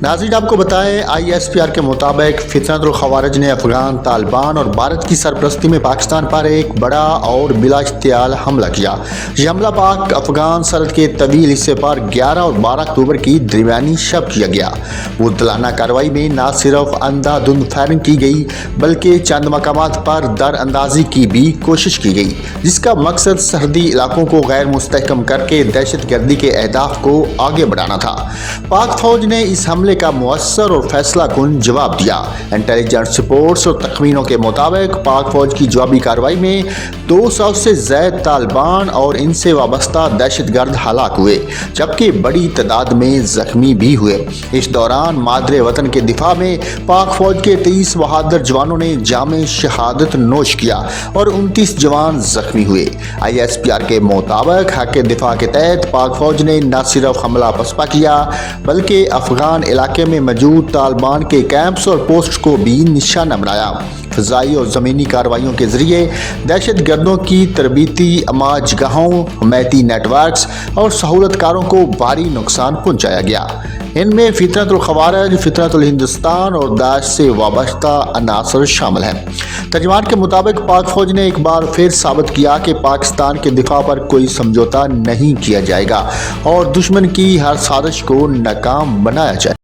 नाज़रीन आपको बताएं ISPR के मुताबिक फितरतुल खवारिज ने अफगान तालिबान और भारत की सरपरस्ती में पाकिस्तान पर एक बड़ा और बिला इख्तियार हमला किया। यह हमला पाक अफगान सरहद के तवील हिस्से पर 11 और 12 अक्टूबर की दरमियानी शब किया गया। मुतलाना कार्रवाई में न सिर्फ अंधाधुंध फायरिंग की गई बल्कि चंद मकामात पर दर अंदाजी की भी कोशिश की गई, जिसका मकसद सरहदी इलाकों को गैर मुस्तहकम करके दहशत गर्दी के अहदाफ को आगे बढ़ाना था। पाक फौज ने इस हमले का मुअस्सर और फैसला कुन जवाब दिया। इंटेलिजेंस रिपोर्ट्स और तखमीनों के मुताबिक पाक फौज की जवाबी कार्रवाई में 200 से ज़ायद तालिबान और इनसे वाबस्ता दहशतगर्द हलाक हुए, जबकि बड़ी तादाद में जख्मी भी हुए। इस दौरान मादरे वतन के दिफा में पाक फौज के 23 बहादुर जवानों ने जामे शहादत नोश किया और 29 जवान जख्मी हुए। ISPR के मुताबिक हक दिफा के तहत पाक फौज ने न सिर्फ हमला पसपा किया बल्कि अफगान इलाके में मौजूद तालिबान के कैंप्स और पोस्ट को भी निशाना बनाया। फ़ज़ाई और ज़मीनी कार्रवाइयों के ज़रिए दहशत गर्दों की तरबीती अमाजगाहों, हमायती नेटवर्क्स और सहूलतकारों को भारी नुकसान पहुँचाया गया। इनमें फितरतुल खवारिज, फितरतुल हिंदुस्तान और दाइश से वाबस्ता अनासर शामिल हैं। तर्जुमान के मुताबिक पाक फौज ने एक बार फिर साबित किया कि पाकिस्तान के दिफा पर कोई समझौता नहीं किया जाएगा और दुश्मन की हर साजिश को नाकाम बनाया जाए।